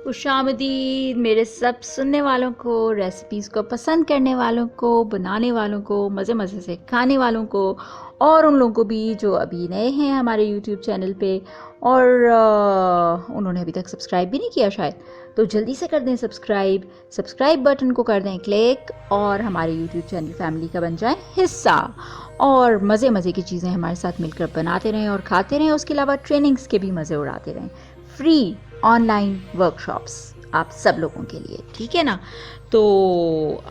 खुशामदीद मेरे सब सुनने वालों को, रेसिपीज़ को पसंद करने वालों को, बनाने वालों को, मज़े मज़े से खाने वालों को, और उन लोगों को भी जो अभी नए हैं हमारे यूट्यूब चैनल पे और उन्होंने अभी तक सब्सक्राइब भी नहीं किया शायद, तो जल्दी से कर दें सब्सक्राइब बटन को कर दें क्लिक और हमारे यूट्यूब चैनल फैमिली का बन जाएं हिस्सा और मज़े मज़े की चीज़ें हमारे साथ मिलकर बनाते रहें और खाते रहें। उसके अलावा ट्रेनिंग्स के भी मज़े उड़ाते रहें। फ्री ऑनलाइन वर्कशॉप्स आप सब लोगों के लिए, ठीक है ना। तो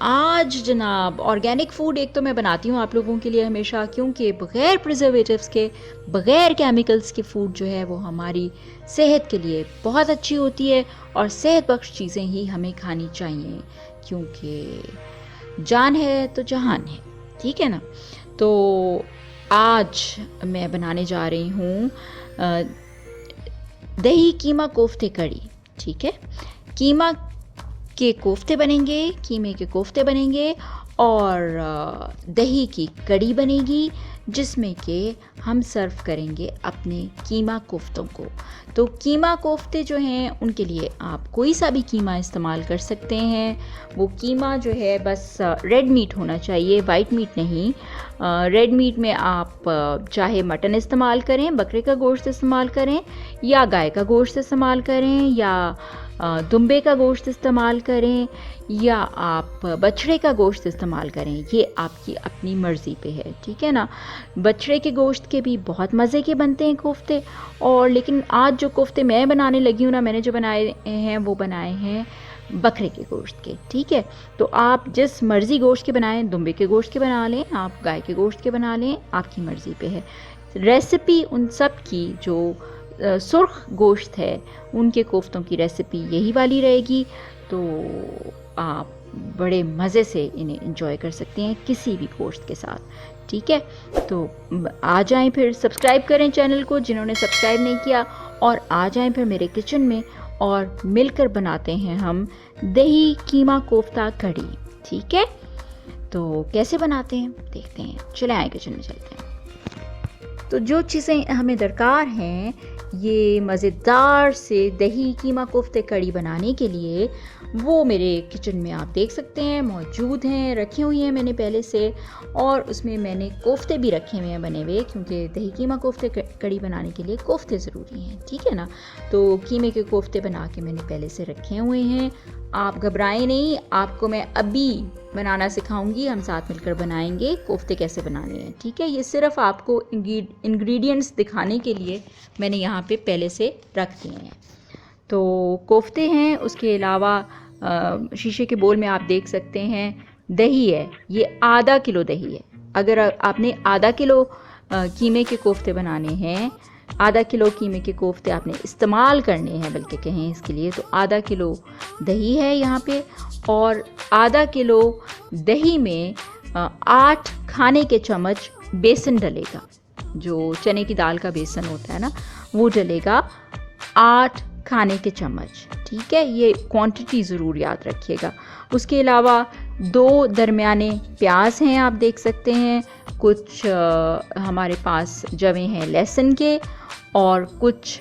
आज जनाब ऑर्गेनिक फूड एक तो मैं बनाती हूँ आप लोगों के लिए हमेशा, क्योंकि बग़ैर प्रिजर्वेटिव्स के, बग़ैर केमिकल्स के फूड जो है वो हमारी सेहत के लिए बहुत अच्छी होती है और सेहत बख्श चीज़ें ही हमें खानी चाहिए, क्योंकि जान है तो जहान है, ठीक है ना। तो आज मैं बनाने जा रही हूँ दही कीमा कोफ्ते कड़ी, ठीक है। कीमा के कोफ्ते बनेंगे, कीमे के कोफ्ते बनेंगे और दही की कड़ी बनेगी, जिसमें कि हम सर्व करेंगे अपने कीमा कोफ्तों को। तो कीमा कोफ्ते जो हैं उनके लिए आप कोई सा भी कीमा इस्तेमाल कर सकते हैं। वो कीमा जो है बस रेड मीट होना चाहिए, वाइट मीट नहीं। रेड मीट में आप चाहे मटन इस्तेमाल करें, बकरे का गोश्त इस्तेमाल करें, या गाय का गोश्त इस्तेमाल करें, या दुम्बे का गोश्त इस्तेमाल करें, या आप बछड़े का गोश्त इस्तेमाल करें, ये आपकी अपनी मर्ज़ी पे है, ठीक है ना। बछड़े के गोश्त के भी बहुत मज़े के बनते हैं कोफ्ते, और लेकिन आज जो कोफ्ते मैं बनाने लगी हूँ ना, मैंने जो बनाए हैं वो बनाए हैं बकरे के गोश्त के, ठीक है। तो आप जिस मर्ज़ी गोश्त के बनाएं, दुम्बे के गोश्त के बना लें, आप गाय के गोश्त के बना लें, आपकी मर्ज़ी पे है। रेसिपी उन सब की जो सुर्ख गोश्त है उनके कोफ्तों की रेसिपी यही वाली रहेगी। तो आप बड़े मज़े से इन्हें एंजॉय कर सकते हैं किसी भी गोश्त के साथ, ठीक है। तो आ जाएं, फिर सब्सक्राइब करें चैनल को जिन्होंने सब्सक्राइब नहीं किया, और आ जाएं फिर मेरे किचन में और मिलकर बनाते हैं हम दही कीमा कोफ्ता कड़ी, ठीक है। तो कैसे बनाते हैं देखते हैं, चले आए किचन में चलते हैं। तो जो चीज़ें हमें दरकार हैं ये मज़ेदार से दही कीमा कोफ्ते कड़ी बनाने के लिए, वो मेरे किचन में आप देख सकते हैं मौजूद हैं, रखी हुई हैं मैंने पहले से, और उसमें मैंने कोफ्ते भी रखे हुए हैं बने हुए, क्योंकि दही कीमा कोफ्ते कड़ी बनाने के लिए कोफ्ते ज़रूरी हैं, ठीक है ना। तो कीमे के कोफ्ते बना के मैंने पहले से रखे हुए हैं। आप घबराएं नहीं, आपको मैं अभी बनाना सिखाऊंगी, हम साथ मिलकर बनाएंगे कोफ्ते कैसे बनाने हैं, ठीक है। ये सिर्फ आपको इंग्रेडिएंट्स दिखाने के लिए मैंने यहाँ पे पहले से रख दिए हैं। तो कोफ्ते हैं, उसके अलावा शीशे के बोल में आप देख सकते हैं दही है, ये आधा किलो दही है। अगर आपने आधा किलो कीमे के कोफ्ते बनाने हैं, आधा किलो कीमे के कोफ्ते आपने इस्तेमाल करने हैं बल्कि कहें इसके लिए, तो आधा किलो दही है यहाँ पे, और आधा किलो दही में 8 खाने के चम्मच बेसन डलेगा, जो चने की दाल का बेसन होता है ना, वो डलेगा 8 खाने के चम्मच, ठीक है। ये क्वांटिटी ज़रूर याद रखिएगा। उसके अलावा 2 दरमियाने प्याज हैं, आप देख सकते हैं। कुछ हमारे पास जवे हैं लहसुन के, और कुछ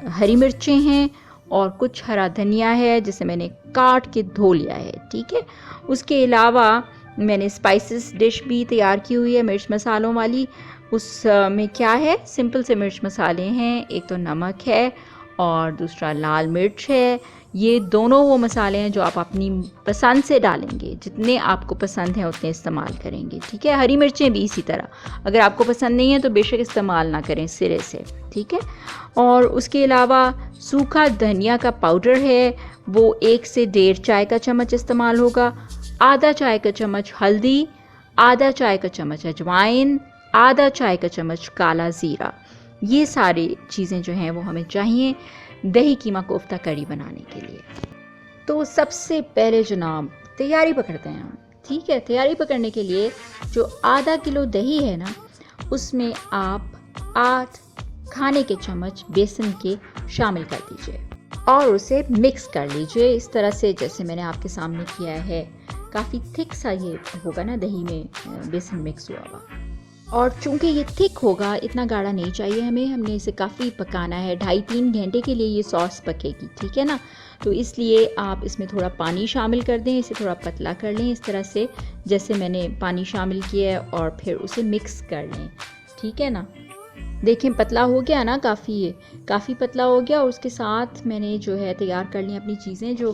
हरी मिर्चें हैं, और कुछ हरा धनिया है जिसे मैंने काट के धो लिया है, ठीक है। उसके अलावा मैंने स्पाइसेस डिश भी तैयार की हुई है मिर्च मसालों वाली। उसमें क्या है, सिंपल से मिर्च मसाले हैं, एक तो नमक है और दूसरा लाल मिर्च है। ये दोनों वो मसाले हैं जो आप अपनी पसंद से डालेंगे, जितने आपको पसंद हैं उतने इस्तेमाल करेंगे, ठीक है। हरी मिर्चें भी इसी तरह, अगर आपको पसंद नहीं है तो बेशक इस्तेमाल ना करें सिरे से, ठीक है। और उसके अलावा सूखा धनिया का पाउडर है, वो 1 से 1.5 चाय का चम्मच इस्तेमाल होगा। आधा चाय का चम्मच हल्दी, आधा चाय का चम्मच अजवाइन, आधा चाय का चम्मच काला ज़ीरा। ये सारी चीज़ें जो हैं वो हमें चाहिए दही कीमा कोफ्ता कड़ी बनाने के लिए। तो सबसे पहले जनाब तैयारी पकड़ते हैं हम, ठीक है। तैयारी पकड़ने के लिए जो आधा किलो दही है ना, उसमें आप 8 खाने के चम्मच बेसन के शामिल कर दीजिए और उसे मिक्स कर लीजिए इस तरह से जैसे मैंने आपके सामने किया है। काफ़ी थिक सा ये होगा ना, दही में बेसन मिक्स हुआ हुआ। और चूँकि ये थिक होगा, इतना गाढ़ा नहीं चाहिए हमें, हमने इसे काफ़ी पकाना है, 2.5-3 घंटे के लिए ये सॉस पकेगी, ठीक है ना। तो इसलिए आप इसमें थोड़ा पानी शामिल कर दें, इसे थोड़ा पतला कर लें इस तरह से जैसे मैंने पानी शामिल किया है, और फिर उसे मिक्स कर लें, ठीक है ना। देखें पतला हो गया ना काफ़ी, ये काफ़ी पतला हो गया। और उसके साथ मैंने जो है तैयार कर ली अपनी चीज़ें। जो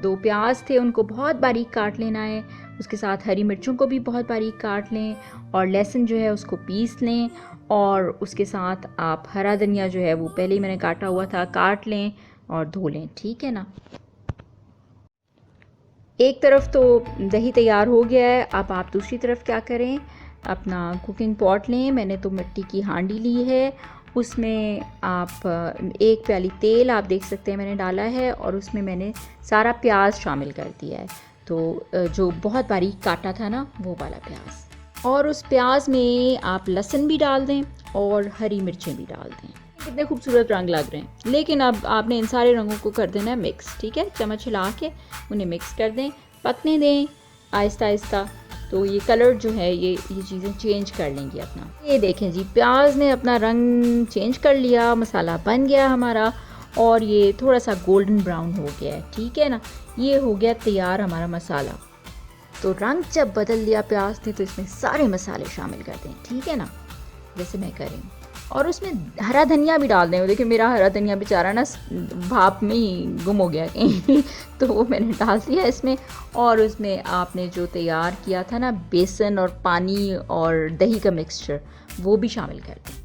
2 प्याज थे उनको बहुत बारीक काट लेना है, उसके साथ हरी मिर्चों को भी बहुत बारीक काट लें, और लहसुन जो है उसको पीस लें, और उसके साथ आप हरा धनिया जो है वो पहले ही मैंने काटा हुआ था काट लें और धो लें, ठीक है ना। एक तरफ तो दही तैयार हो गया है, अब आप दूसरी तरफ क्या करें, अपना कुकिंग पॉट लें। मैंने तो मिट्टी की हांडी ली है, उसमें आप 1 प्याली तेल आप देख सकते हैं मैंने डाला है, और उसमें मैंने सारा प्याज शामिल कर दिया है, तो जो बहुत बारीक काटा था ना वो वाला प्याज। और उस प्याज में आप लहसुन भी डाल दें और हरी मिर्चें भी डाल दें। कितने खूबसूरत रंग लग रहे हैं, लेकिन अब आपने इन सारे रंगों को कर देना है मिक्स, ठीक है। चम्मच हिला के उन्हें मिक्स कर दें, पकने दें आहिस्ता आहिस्ता। तो ये कलर जो है ये चीज़ें चेंज कर लेंगी अपना। ये देखें जी, प्याज ने अपना रंग चेंज कर लिया, मसाला बन गया हमारा, और ये थोड़ा सा गोल्डन ब्राउन हो गया है, ठीक है ना। ये हो गया तैयार हमारा मसाला। तो रंग जब बदल लिया प्याज ने, तो इसमें सारे मसाले शामिल कर दें, ठीक है ना, जैसे मैं करें। और उसमें हरा धनिया भी डाल दें। देखिए मेरा हरा धनिया बेचारा ना भाप में ही गुम हो गया कहीं तो वो मैंने डाल दिया इसमें। और उसमें आपने जो तैयार किया था ना बेसन और पानी और दही का मिक्सचर, वो भी शामिल कर दें।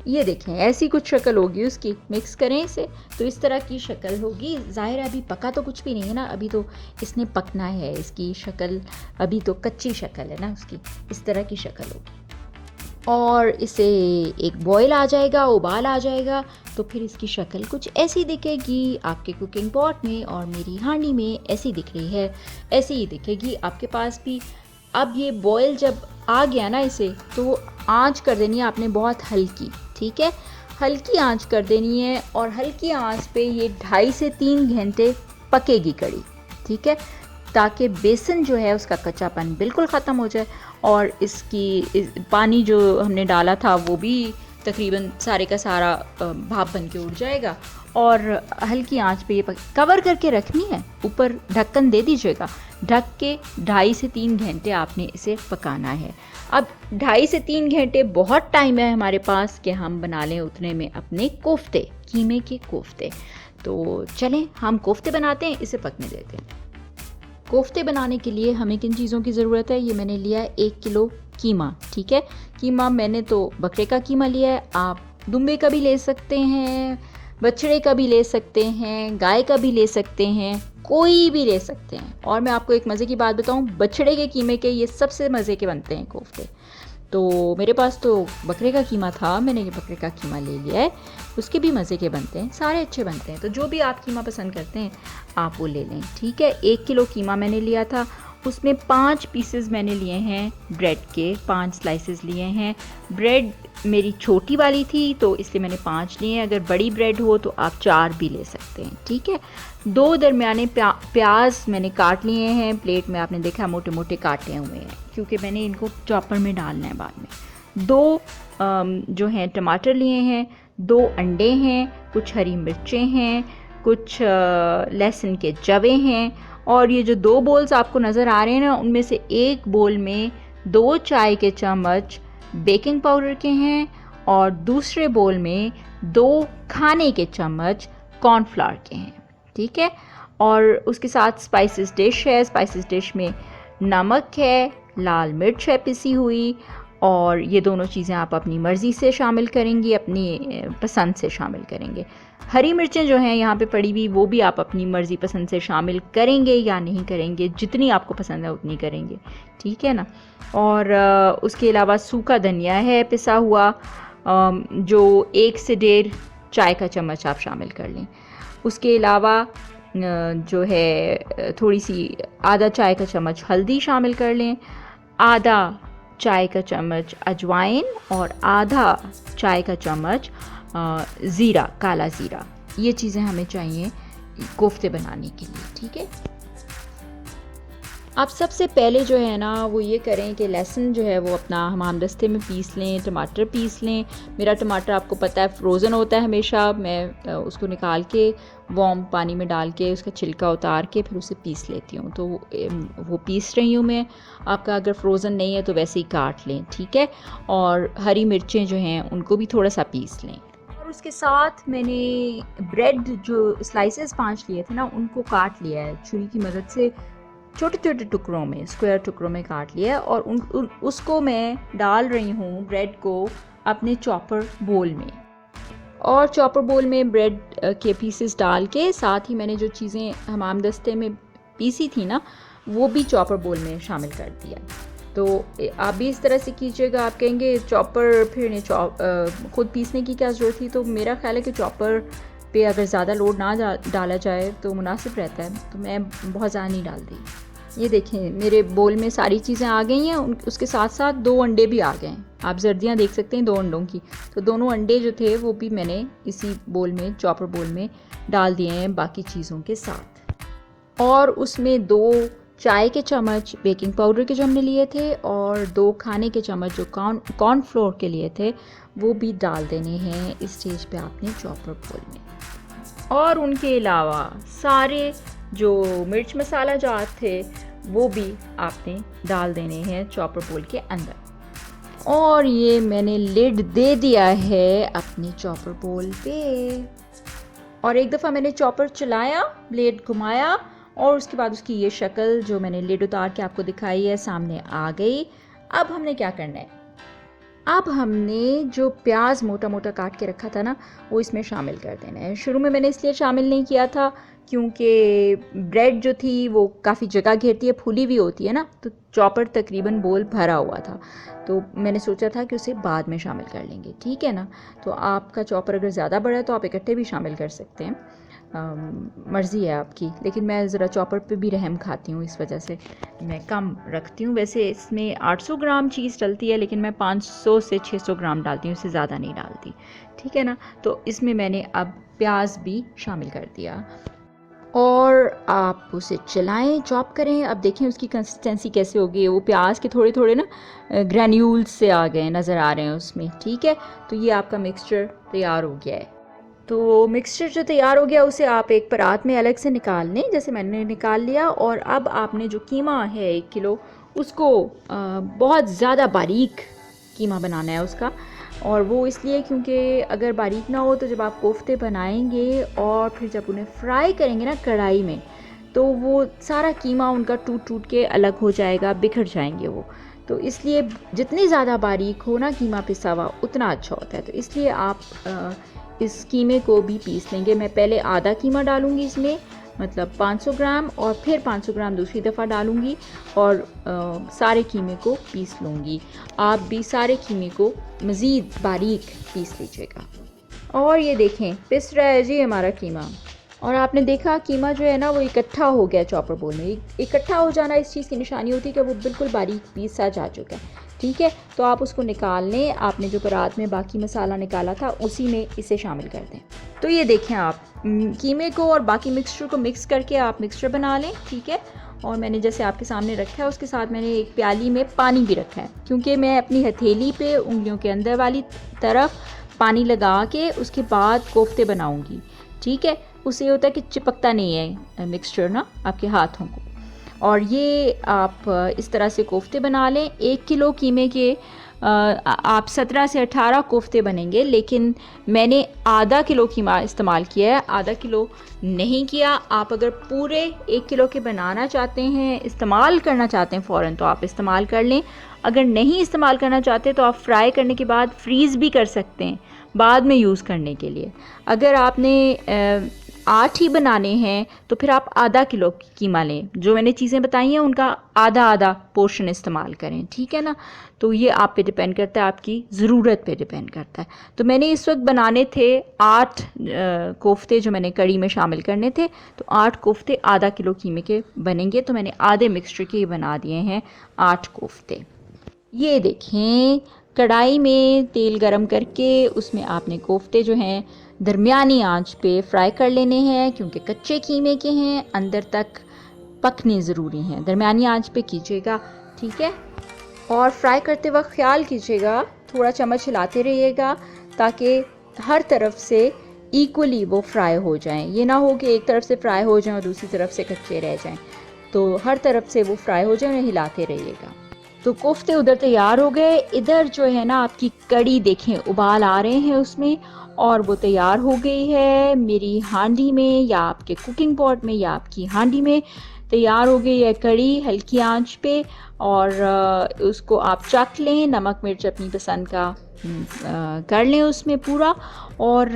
ये देखें ऐसी कुछ शक्ल होगी उसकी, मिक्स करें इसे तो इस तरह की शक्ल होगी। ज़ाहिर है अभी पका तो कुछ भी नहीं है ना, अभी तो इसने पकना है, इसकी शक्ल अभी तो कच्ची शक्ल है ना उसकी, इस तरह की शक्ल होगी। और इसे एक बॉयल आ जाएगा, उबाल आ जाएगा, तो फिर इसकी शक्ल कुछ ऐसी दिखेगी आपके कुकिंग पॉट में, और मेरी हांडी में ऐसी दिख रही है, ऐसी ही दिखेगी आपके पास भी। अब ये बॉयल जब आ गया ना इसे, तो आंच कर देनी है आपने बहुत हल्की, ठीक है, हल्की आंच कर देनी है। और हल्की आंच पे ये 2.5 से 3 घंटे पकेगी कड़ी, ठीक है, ताकि बेसन जो है उसका कच्चापन बिल्कुल ख़त्म हो जाए, और पानी जो हमने डाला था वो भी तकरीबन सारे का सारा भाप बन के उड़ जाएगा। और हल्की आंच पे ये कवर करके रखनी है, ऊपर ढक्कन दे दीजिएगा, ढक के 2.5 से 3 घंटे आपने इसे पकाना है। अब 2.5 से 3 घंटे बहुत टाइम है हमारे पास कि हम बना लें उतने में अपने कोफ्ते, कीमे के कोफ्ते। तो चलें हम कोफ्ते बनाते हैं, इसे पकने देते हैं। कोफ्ते बनाने के लिए हमें किन चीज़ों की ज़रूरत है, ये मैंने लिया है 1 किलो कीमा, ठीक है। कीमा मैंने तो बकरे का कीमा लिया है, आप दुम्बे का भी ले सकते हैं, बछड़े का भी ले सकते हैं, गाय का भी ले सकते हैं, कोई भी ले सकते हैं। और मैं आपको एक मज़े की बात बताऊं, बछड़े के कीमे के ये सबसे मज़े के बनते हैं कोफ्ते। तो मेरे पास तो बकरे का कीमा था, मैंने ये बकरे का कीमा ले लिया है, उसके भी मज़े के बनते हैं, सारे अच्छे बनते हैं। तो जो भी आप कीमा पसंद करते हैं आप वो ले लें, ठीक है। 1 किलो कीमा मैंने लिया था, उसमें 5 पीसेस मैंने लिए हैं ब्रेड के, 5 स्लाइसेस लिए हैं। ब्रेड मेरी छोटी वाली थी तो इसलिए मैंने 5 लिए हैं, अगर बड़ी ब्रेड हो तो आप 4 भी ले सकते हैं, ठीक है। 2 दरमियाने प्याज मैंने काट लिए हैं, प्लेट में आपने देखा मोटे मोटे काटे हुए हैं, क्योंकि मैंने इनको चॉपर में डालना है बाद में। 2 जो हैं टमाटर लिए हैं, 2 अंडे हैं, कुछ हरी मिर्चें हैं, कुछ लहसुन के जवे हैं। और ये जो 2 बोल्स आपको नज़र आ रहे हैं ना, उनमें से एक बोल में 2 चाय के चम्मच बेकिंग पाउडर के हैं, और दूसरे बोल में 2 खाने के चम्मच कॉर्नफ्लावर के हैं, ठीक है। और उसके साथ स्पाइसेस डिश है, स्पाइसेस डिश में नमक है, लाल मिर्च है पिसी हुई, और ये दोनों चीज़ें आप अपनी मर्ज़ी से शामिल करेंगी, अपनी पसंद से शामिल करेंगे। हरी मिर्चें जो हैं यहाँ पे पड़ी हुई, वो भी आप अपनी मर्ज़ी पसंद से शामिल करेंगे या नहीं करेंगे, जितनी आपको पसंद है उतनी करेंगे, ठीक है ना। और उसके अलावा सूखा धनिया है पिसा हुआ, जो 1 से 1.5 चाय का चम्मच आप शामिल कर लें। उसके अलावा जो है थोड़ी सी आधा चाय का चम्मच हल्दी शामिल कर लें, आधा चाय का चम्मच अजवाइन, और आधा चाय का चम्मच ज़ीरा, काला ज़ीरा। ये चीज़ें हमें चाहिए कोफ्ते बनाने के लिए, ठीक है। आप सबसे पहले जो है ना वो ये करें कि लहसुन जो है वो अपना हमामदस्ते में पीस लें, टमाटर पीस लें। मेरा टमाटर आपको पता है फ्रोज़न होता है हमेशा, मैं उसको निकाल के वार्म पानी में डाल के उसका छिलका उतार के फिर उसे पीस लेती हूँ। तो वो पीस रही हूँ मैं। आपका अगर फ्रोज़न नहीं है तो वैसे ही काट लें, ठीक है। और हरी मिर्चें जो हैं उनको भी थोड़ा सा पीस लें। और उसके साथ मैंने ब्रेड जो स्लाइसेस 5 लिए थे ना उनको काट लिया है छुरी की मदद से, छोटे छोटे टुकड़ों में, स्क्वायर टुकड़ों में काट लिया है। और उसको मैं डाल रही हूँ ब्रेड को अपने चॉपर बोल में। और चॉपर बोल में ब्रेड के पीसेस डाल के साथ ही मैंने जो चीज़ें हमामदस्ते में पीसी थी ना वो भी चॉपर बोल में शामिल कर दिया। तो आप भी इस तरह से कीजिएगा। आप कहेंगे चॉपर फिर नहीं खुद पीसने की क्या ज़रूरत थी, तो मेरा ख्याल है कि चॉपर पे अगर ज़्यादा लोड ना डाला जाए तो मुनासिब रहता है। तो मैं बहुत ज़्यादा नहीं डाल दी। ये देखें मेरे बोल में सारी चीज़ें आ गई हैं। उसके साथ साथ 2 अंडे भी आ गए हैं। आप जर्दियाँ देख सकते हैं 2 अंडों की। तो दोनों अंडे जो थे वो भी मैंने इसी बोल में, चॉपर बोल में डाल दिए हैं बाकी चीज़ों के साथ। और उसमें 2 चाय के चम्मच बेकिंग पाउडर के जो हमने लिए थे और 2 खाने के चम्मच जो कॉर्नफ्लोर के लिए थे वो भी डाल देने हैं इस स्टेज पे आपने चॉपर बोल में। और उनके अलावा सारे जो मिर्च मसाला जात थे वो भी आपने डाल देने हैं चॉपर बोल के अंदर। और ये मैंने लिड दे दिया है अपने चॉपर बोल पे। और एक दफ़ा मैंने चॉपर चलाया, ब्लेड घुमाया और उसके बाद उसकी ये शक्ल जो मैंने लिड उतार के आपको दिखाई है सामने आ गई। अब हमने क्या करना है, अब हमने जो प्याज मोटा मोटा काट के रखा था ना वो इसमें शामिल कर देना है। शुरू में मैंने इसलिए शामिल नहीं किया था क्योंकि ब्रेड जो थी वो काफ़ी जगह घेरती है, फूली हुई होती है ना, तो चॉपर तकरीबन बोल भरा हुआ था। तो मैंने सोचा था कि उसे बाद में शामिल कर लेंगे, ठीक है ना। तो आपका चॉपर अगर ज़्यादा बड़ा है तो आप इकट्ठे भी शामिल कर सकते हैं, मर्ज़ी है आपकी। लेकिन मैं ज़रा चॉपर पे भी रहम खाती हूँ, इस वजह से मैं कम रखती हूँ। वैसे इसमें 800 ग्राम चीज़ डलती है लेकिन मैं 500 से 600 ग्राम डालती हूँ, इससे ज़्यादा नहीं डालती, ठीक है ना। तो इसमें मैंने अब प्याज भी शामिल कर दिया और आप उसे चलाएं, चॉप करें। अब देखें उसकी कंसिस्टेंसी कैसे होगी। वो प्याज के थोड़े थोड़े ना ग्रैन्यूल्स से आ गए, नज़र आ रहे हैं उसमें, ठीक है। तो ये आपका मिक्सचर तैयार हो गया है। तो मिक्सचर जो तैयार हो गया उसे आप एक परात में अलग से निकाल लें, जैसे मैंने निकाल लिया। और अब आपने जो कीमा है 1 किलो उसको बहुत ज़्यादा बारीक कीमा बनाना है उसका। और वो इसलिए क्योंकि अगर बारीक ना हो तो जब आप कोफ्ते बनाएंगे और फिर जब उन्हें फ्राई करेंगे ना कढ़ाई में तो वो सारा कीमा उनका टूट टूट के अलग हो जाएगा, बिखर जाएंगे वो। तो इसलिए जितनी ज़्यादा बारीक हो ना कीमा पिसा हुआ उतना अच्छा होता है। तो इसलिए आप इस कीमे को भी पीस लेंगे। मैं पहले आधा कीमा डालूंगी इसमें, मतलब 500 ग्राम, और फिर 500 ग्राम दूसरी दफ़ा डालूंगी और सारे कीमे को पीस लूँगी। आप भी सारे कीमे को मज़ीद बारीक पीस लीजिएगा। और ये देखें पिस रहा है जी हमारा कीमा। और आपने देखा कीमा जो है ना वो इकट्ठा हो गया चॉपर बोल में। इकट्ठा हो जाना इस चीज़ की निशानी होती है कि वो बिल्कुल बारीक पीसा जा चुका है, ठीक है। तो आप उसको निकाल लें। आपने जो परात में बाकी मसाला निकाला था उसी में इसे शामिल कर दें। तो ये देखें आप कीमे को और बाकी मिक्सचर को मिक्स करके आप मिक्सचर बना लें, ठीक है। और मैंने जैसे आपके सामने रखा है उसके साथ मैंने एक प्याली में पानी भी रखा है, क्योंकि मैं अपनी हथेली पे उंगलियों के अंदर वाली तरफ पानी लगा के उसके बाद कोफ्ते बनाऊंगी, ठीक है। उससे ये होता है कि चिपकता नहीं है मिक्सचर ना आपके हाथों को। और ये आप इस तरह से कोफ्ते बना लें। 1 किलो कीमे के आप 17 से 18 कोफ्ते बनेंगे, लेकिन मैंने आधा किलो कीमा इस्तेमाल किया है, आधा किलो नहीं किया। आप अगर पूरे 1 किलो के बनाना चाहते हैं, इस्तेमाल करना चाहते हैं फ़ौरन, तो आप इस्तेमाल कर लें। अगर नहीं इस्तेमाल करना चाहते तो आप फ्राई करने के बाद फ्रीज़ भी कर सकते हैं बाद में यूज़ करने के लिए। अगर आपने 8 ही बनाने हैं तो फिर आप आधा किलो कीमा लें। जो मैंने चीज़ें बताई हैं उनका आधा आधा पोर्शन इस्तेमाल करें, ठीक है ना। तो ये आप पे डिपेंड करता है, आपकी ज़रूरत पे डिपेंड करता है। तो मैंने इस वक्त बनाने थे 8 कोफ्ते जो मैंने कड़ी में शामिल करने थे। तो 8 कोफ्ते आधा किलो कीमे के बनेंगे। तो मैंने आधे मिक्सचर के बना दिए हैं 8 कोफ्ते। ये देखें कढ़ाई में तेल गरम करके उसमें आपने कोफ्ते जो हैं दरमियानी आंच पे फ्राई कर लेने हैं, क्योंकि कच्चे कीमे के हैं, अंदर तक पकने ज़रूरी हैं, दरमियानी आंच पे कीजिएगा, ठीक है। और फ्राई करते वक्त ख्याल कीजिएगा, थोड़ा चम्मच हिलाते रहिएगा ताकि हर तरफ से इक्वली वो फ्राई हो जाएं। ये ना हो कि एक तरफ से फ्राई हो जाएं और दूसरी तरफ से कच्चे रह जाएं, तो हर तरफ से वो फ्राई हो जाए, उन्हें हिलाते रहिएगा। तो कोफ्ते उधर तैयार हो गए। इधर जो है ना आपकी कड़ी देखें उबाल आ रहे हैं उसमें, और वो तैयार हो गई है मेरी हांडी में या आपके कुकिंग पॉट में या आपकी हांडी में तैयार हो गई है कड़ी हल्की आंच पे। और उसको आप चख लें, नमक मिर्च अपनी पसंद का कर लें उसमें पूरा। और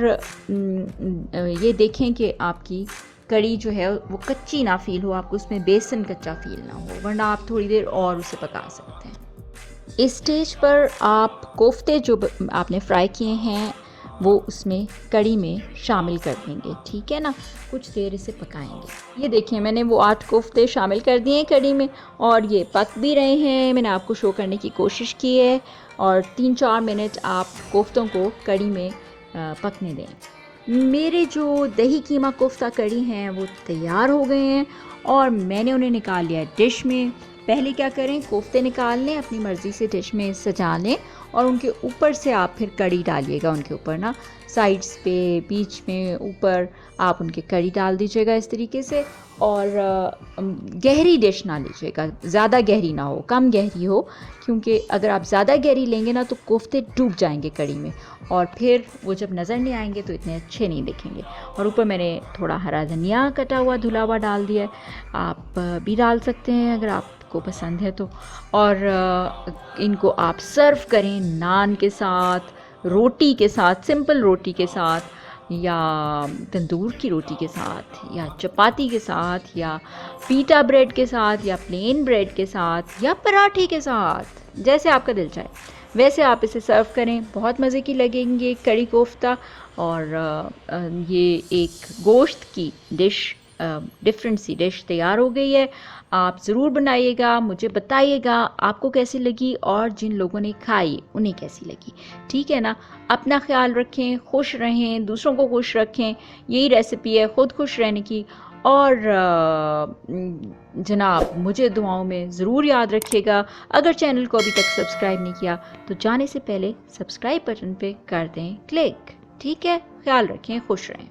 ये देखें कि आपकी कड़ी जो है वो कच्ची ना फील हो, आपको उसमें बेसन कच्चा फील ना हो, वरना आप थोड़ी देर और उसे पका सकते हैं। इस स्टेज पर आप कोफ्ते जो आपने फ्राई किए हैं वो उसमें कड़ी में शामिल कर देंगे, ठीक है ना। कुछ देर इसे पकाएंगे। ये देखिए मैंने वो 8 कोफ्ते शामिल कर दिए हैं कड़ी में, और ये पक भी रहे हैं। मैंने आपको शो करने की कोशिश की है। और 3-4 मिनट आप कोफ्तों को कड़ी में पकने दें। मेरे जो दही कीमा कोफ्ता कड़ी हैं वो तैयार हो गए हैं और मैंने उन्हें निकाल लिया डिश में। पहले क्या करें, कोफ्ते निकाल लें, अपनी मर्ज़ी से डिश में सजा लें और उनके ऊपर से आप फिर कड़ी डालिएगा। उनके ऊपर ना साइड्स पे, बीच में, ऊपर आप उनके कड़ी डाल दीजिएगा इस तरीके से। और गहरी डिश ना लीजिएगा, ज़्यादा गहरी ना हो, कम गहरी हो, क्योंकि अगर आप ज़्यादा गहरी लेंगे ना तो कोफ्ते डूब जाएंगे कड़ी में और फिर वो जब नज़र नहीं आएंगे तो इतने अच्छे नहीं दिखेंगे। और ऊपर मैंने थोड़ा हरा धनिया कटा हुआ धुला हुआ डाल दिया है, आप भी डाल सकते हैं अगर आपको पसंद है तो। और इनको आप सर्व करें नान के साथ, रोटी के साथ, सिंपल रोटी के साथ, या तंदूर की रोटी के साथ, या चपाती के साथ, या पीटा ब्रेड के साथ, या प्लेन ब्रेड के साथ, या पराठे के साथ, जैसे आपका दिल चाहे वैसे आप इसे सर्व करें। बहुत मज़े की लगेंगे कड़ी कोफ्ता। और ये एक गोश्त की डिश, डिफरेंट सी डिश तैयार हो गई है। आप ज़रूर बनाइएगा, मुझे बताइएगा आपको कैसी लगी और जिन लोगों ने खाई उन्हें कैसी लगी, ठीक है ना। अपना ख्याल रखें, खुश रहें, दूसरों को खुश रखें, यही रेसिपी है खुद खुश रहने की। और जनाब मुझे दुआओं में ज़रूर याद रखिएगा। अगर चैनल को अभी तक सब्सक्राइब नहीं किया तो जाने से पहले सब्सक्राइब बटन पे कर दें क्लिक, ठीक है। ख्याल रखें, खुश रहें।